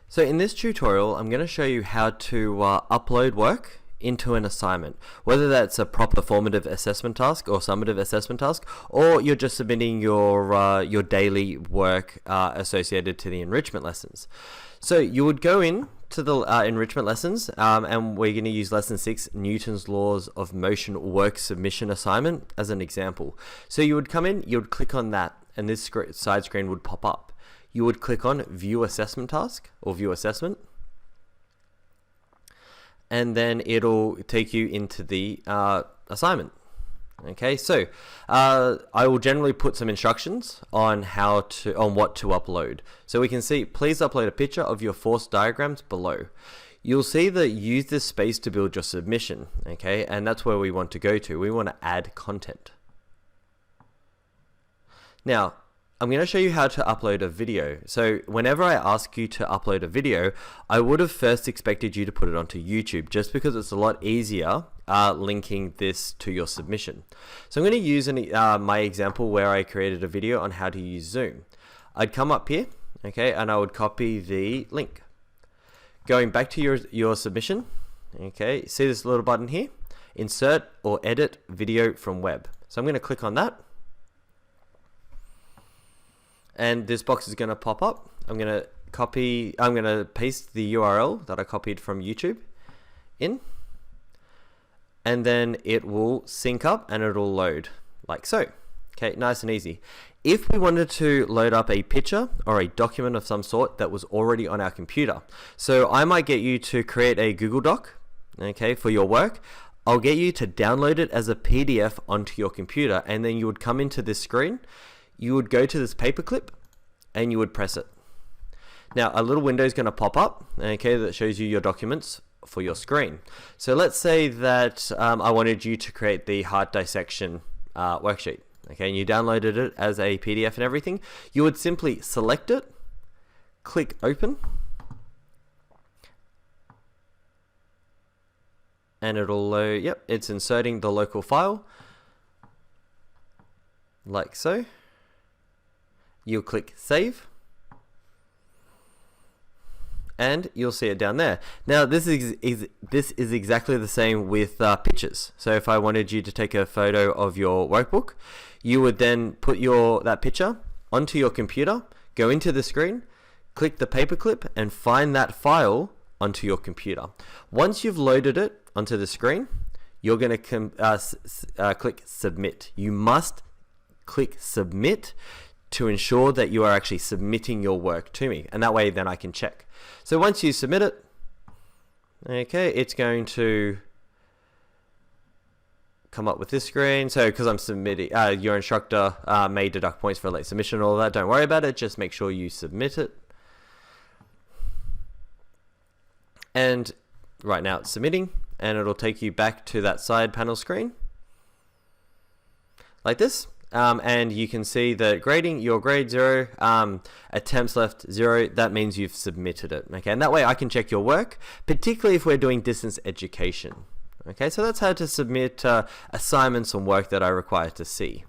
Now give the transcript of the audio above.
So in this tutorial, I'm going to show you how to upload work into an assignment, whether that's a proper formative assessment task or summative assessment task, or you're just submitting your daily work associated to the enrichment lessons. So you would go in to the enrichment lessons, and we're going to use lesson 6, Newton's laws of motion work submission assignment, as an example. So you would come in, you would click on that, and this side screen would pop up. You would click on view assessment task or view assessment, and then it'll take you into the assignment. Okay, so I will generally put some instructions on what to upload. So we can see, please upload a picture of your force diagrams below. You'll see that use this space to build your submission. Okay, and that's where we want to go to. We want to add content. Now, I'm going to show you how to upload a video. So whenever I ask you to upload a video, I would have first expected you to put it onto YouTube, just because it's a lot easier linking this to your submission. So I'm going to use my example where I created a video on how to use Zoom. I'd come up here, okay, and I would copy the link. Going back to your submission, okay, see this little button here? Insert or edit video from web. So I'm going to click on that. And this box is going to pop up. I'm going to paste the URL that I copied from YouTube in, and then it will sync up and it'll load like so. Okay, nice and easy. If we wanted to load up a picture or a document of some sort that was already on our computer, so I might get you to create a Google Doc, okay, for your work. I'll get you to download it as a PDF onto your computer, and then you would come into this screen. You would go to this paperclip and you would press it. Now a little window is going to pop up, okay, that shows you your documents for your screen. So let's say that I wanted you to create the heart dissection worksheet, okay, and you downloaded it as a PDF and everything. You would simply select it, click open, and it'll load. Yep, it's inserting the local file like so. You'll click save, and you'll see it down there. Now this is exactly the same with pictures. So if I wanted you to take a photo of your workbook, you would then put that picture onto your computer, go into the screen, click the paperclip, and find that file onto your computer. Once you've loaded it onto the screen, you're going to click submit. You must click submit to ensure that you are actually submitting your work to me, and that way then I can check. So once you submit it, okay, it's going to come up with this screen. So because I'm submitting, your instructor may deduct points for late submission and all that. Don't worry about it, just make sure you submit it. And right now it's submitting, and it'll take you back to that side panel screen like this. And you can see the grading, your grade 0, attempts left 0, that means you've submitted it. Okay, and that way I can check your work, particularly if we're doing distance education. Okay, so that's how to submit assignments and work that I require to see.